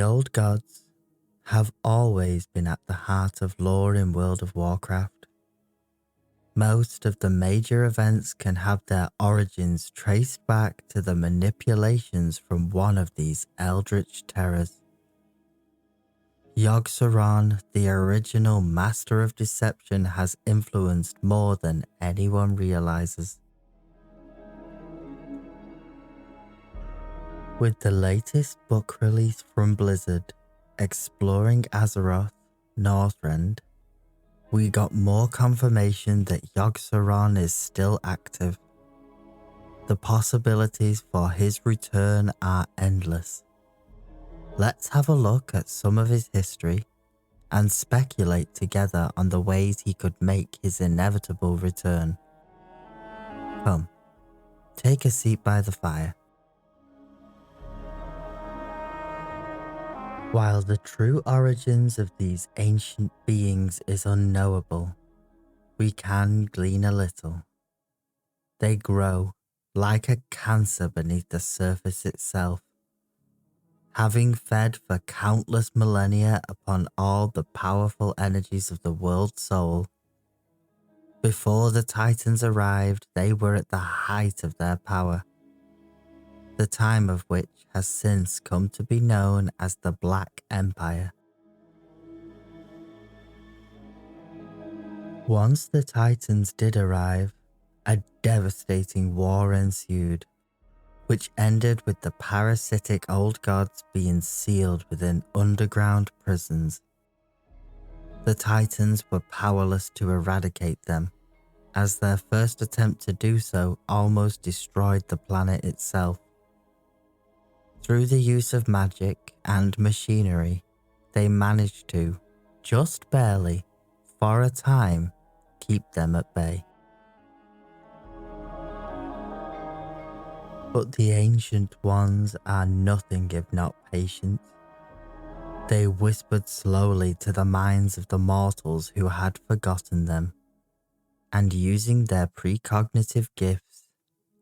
The old gods have always been at the heart of lore in World of Warcraft. Most of the major events can have their origins traced back to the manipulations from one of these Eldritch terrors. Yogg-Saron, the original master of deception, has influenced more than anyone realizes. With the latest book release from Blizzard, Exploring Azeroth, Northrend, we got more confirmation that Yogg-Saron is still active. The possibilities for his return are endless. Let's have a look at some of his history and speculate together on the ways he could make his inevitable return. Come, take a seat by the fire. While the true origins of these ancient beings is unknowable, we can glean a little. They grow like a cancer beneath the surface itself, having fed for countless millennia upon all the powerful energies of the world soul. Before the Titans arrived, they were at the height of their power, the time of which has since come to be known as the Black Empire. Once the Titans did arrive, a devastating war ensued, which ended with the parasitic old gods being sealed within underground prisons. The Titans were powerless to eradicate them, as their first attempt to do so almost destroyed the planet itself. Through the use of magic and machinery, they managed to, just barely, for a time, keep them at bay. But the Ancient Ones are nothing if not patient. They whispered slowly to the minds of the mortals who had forgotten them, and using their precognitive gifts,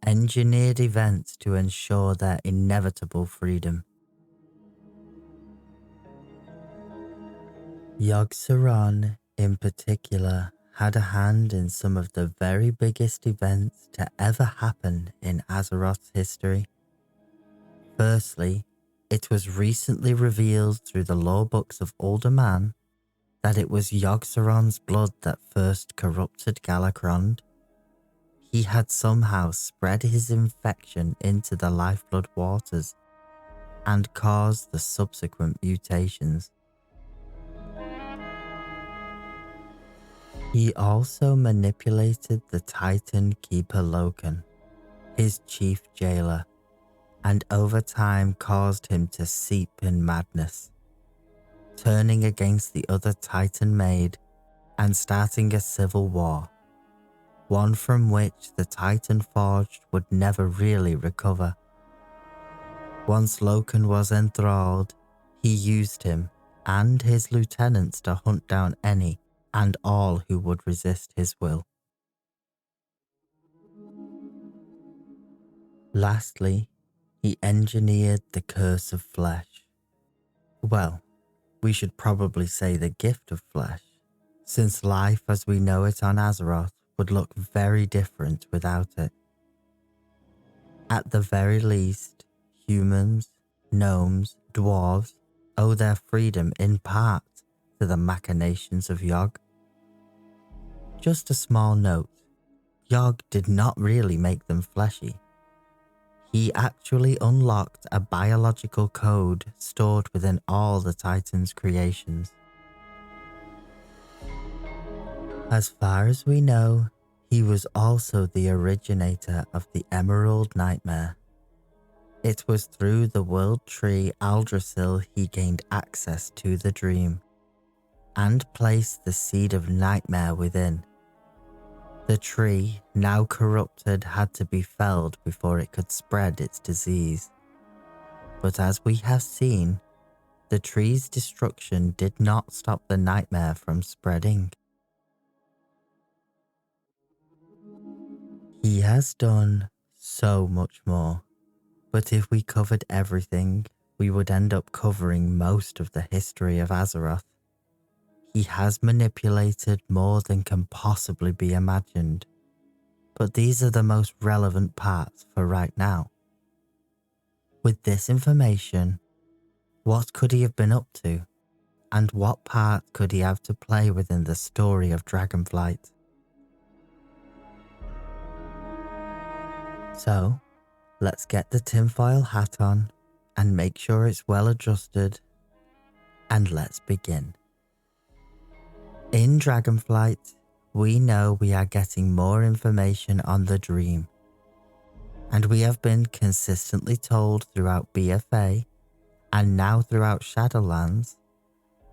engineered events to ensure their inevitable freedom. Yogg-Saron, in particular, had a hand in some of the very biggest events to ever happen in Azeroth's history. Firstly, it was recently revealed through the lore books of Uldaman that it was Yogg-Saron's blood that first corrupted Galakrond. He had somehow spread his infection into the lifeblood waters and caused the subsequent mutations. He also manipulated the Titan Keeper Loken, his chief jailer, and over time caused him to seep in madness, turning against the other Titan Maid and starting a civil war, one from which the Titan Forged would never really recover. Once Loken was enthralled, he used him and his lieutenants to hunt down any and all who would resist his will. Lastly, he engineered the Curse of Flesh. Well, we should probably say the Gift of Flesh, since life as we know it on Azeroth would look very different without it. At the very least, humans, gnomes, dwarves owe their freedom in part to the machinations of Yogg. Just a small note, Yogg did not really make them fleshy. He actually unlocked a biological code stored within all the Titans' creations. As far as we know, he was also the originator of the Emerald Nightmare. It was through the World Tree Aldrassil he gained access to the dream, and placed the seed of nightmare within. The tree, now corrupted, had to be felled before it could spread its disease. But as we have seen, the tree's destruction did not stop the nightmare from spreading. He has done so much more, but if we covered everything, we would end up covering most of the history of Azeroth. He has manipulated more than can possibly be imagined, but these are the most relevant parts for right now. With this information, what could he have been up to, and what part could he have to play within the story of Dragonflight? So, let's get the tinfoil hat on and make sure it's well adjusted, and let's begin. In Dragonflight, we know we are getting more information on the dream, and we have been consistently told throughout BFA and now throughout Shadowlands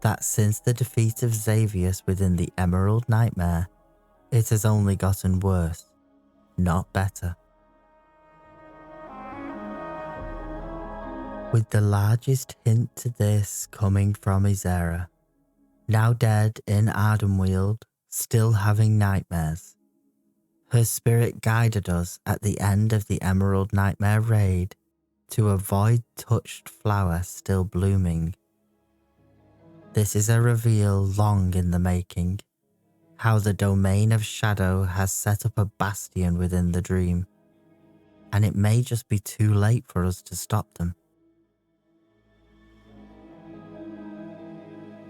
that since the defeat of Xavius within the Emerald Nightmare, it has only gotten worse, not better. With the largest hint to this coming from Ysera, now dead in Ardenweald, still having nightmares. Her spirit guided us at the end of the Emerald Nightmare raid to avoid touched flower still blooming. This is a reveal long in the making, how the domain of shadow has set up a bastion within the dream, and it may just be too late for us to stop them.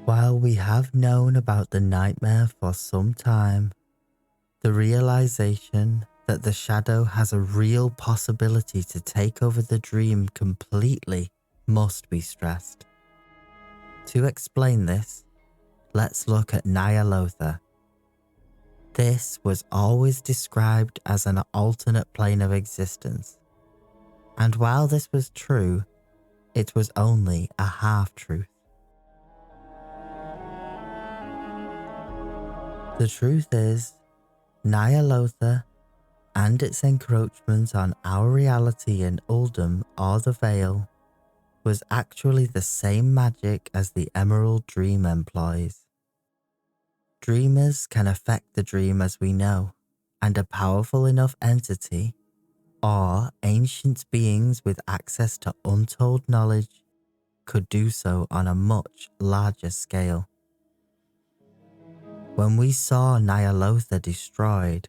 While we have known about the nightmare for some time, the realization that the shadow has a real possibility to take over the dream completely must be stressed. To explain this, let's look at Ny'alotha. This was always described as an alternate plane of existence, and while this was true, it was only a half-truth. The truth is, Ny'alotha and its encroachment on our reality in Uldum or the Vale was actually the same magic as the Emerald Dream employs. Dreamers can affect the dream as we know, and a powerful enough entity, or ancient beings with access to untold knowledge, could do so on a much larger scale. When we saw Ny'alotha destroyed,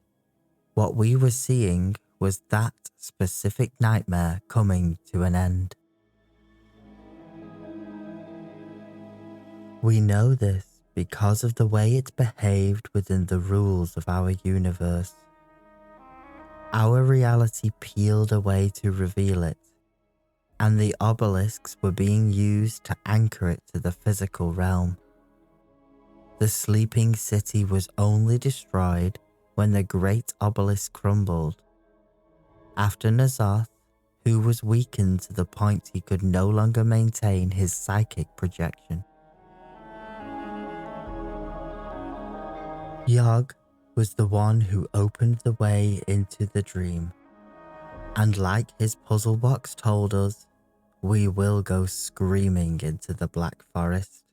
what we were seeing was that specific nightmare coming to an end. We know this because of the way it behaved within the rules of our universe. Our reality peeled away to reveal it, and the obelisks were being used to anchor it to the physical realm. The sleeping city was only destroyed when the great obelisk crumbled. After N'Zoth, who was weakened to the point he could no longer maintain his psychic projection. Yogg was the one who opened the way into the dream, and like his puzzle box told us, we will go screaming into the Black Forest.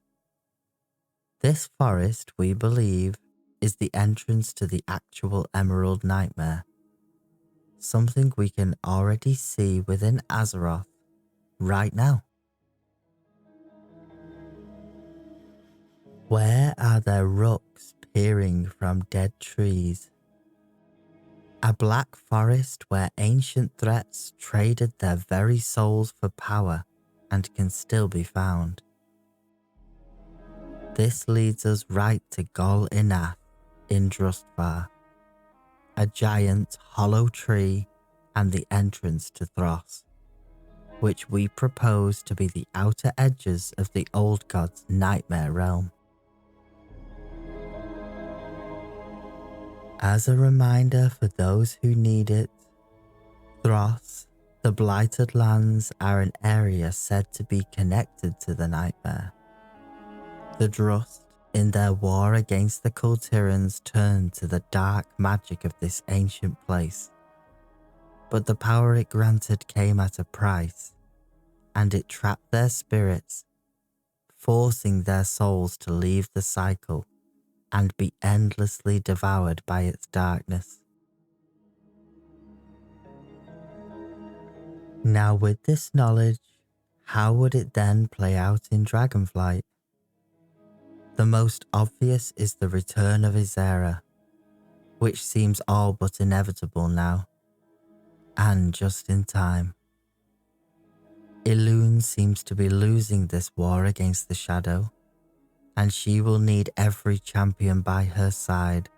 This forest, we believe, is the entrance to the actual Emerald Nightmare, something we can already see within Azeroth right now. Where are there rooks peering from dead trees? A black forest where ancient threats traded their very souls for power and can still be found. This leads us right to Gol Inath in Drustvar, a giant hollow tree and the entrance to Thros, which we propose to be the outer edges of the Old God's nightmare realm. As a reminder for those who need it, Thros, the Blighted Lands, are an area said to be connected to the nightmare. The Drust, in their war against the Kultirans, turned to the dark magic of this ancient place. But the power it granted came at a price, and it trapped their spirits, forcing their souls to leave the cycle and be endlessly devoured by its darkness. Now with this knowledge, how would it then play out in Dragonflight? The most obvious is the return of Ysera, which seems all but inevitable now, and just in time. Elune seems to be losing this war against the Shadow, and she will need every champion by her side,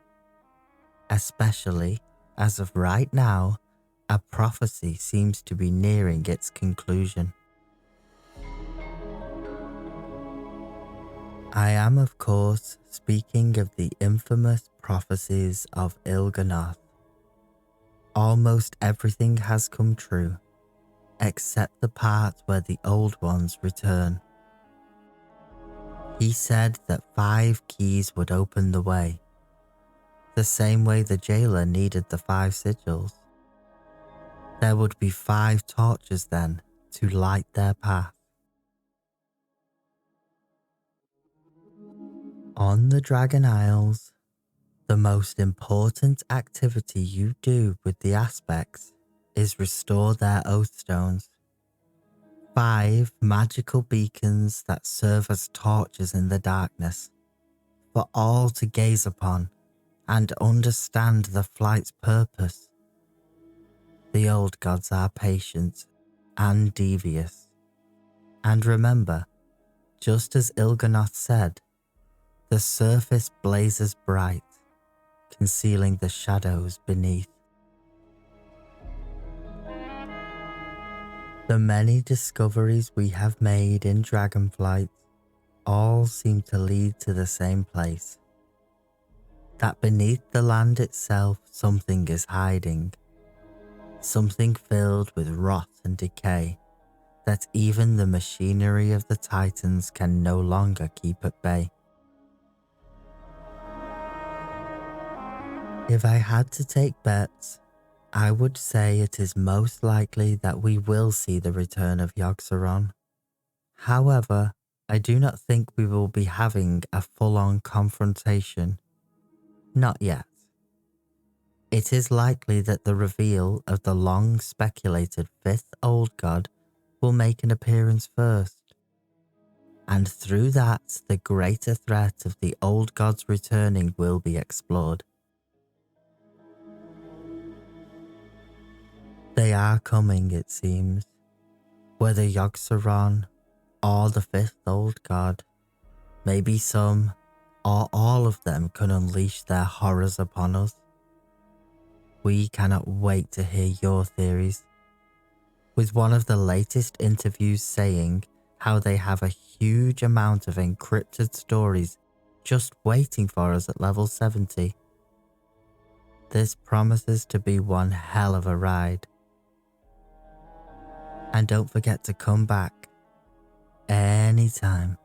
especially as of right now, a prophecy seems to be nearing its conclusion. I am, of course, speaking of the infamous prophecies of Il'gynoth. Almost everything has come true, except the part where the Old Ones return. He said that 5 keys would open the way, the same way the jailer needed the 5 sigils. There would be 5 torches then to light their path. On the Dragon Isles, the most important activity you do with the aspects is restore their oath stones. 5 magical beacons that serve as torches in the darkness, for all to gaze upon and understand the flight's purpose. The old gods are patient and devious. And remember, just as Il'gynoth said, the surface blazes bright, concealing the shadows beneath. The many discoveries we have made in Dragonflight all seem to lead to the same place. That beneath the land itself something is hiding. Something filled with rot and decay that even the machinery of the Titans can no longer keep at bay. If I had to take bets, I would say it is most likely that we will see the return of Yogg-Saron. However, I do not think we will be having a full-on confrontation. Not yet. It is likely that the reveal of the long-speculated 5th Old God will make an appearance first. And through that, the greater threat of the Old Gods returning will be explored. They are coming, it seems, whether Yogg-Saron or the 5th Old God. Maybe some or all of them can unleash their horrors upon us. We cannot wait to hear your theories, with one of the latest interviews saying how they have a huge amount of encrypted stories just waiting for us at level 70. This promises to be one hell of a ride. And don't forget to come back anytime.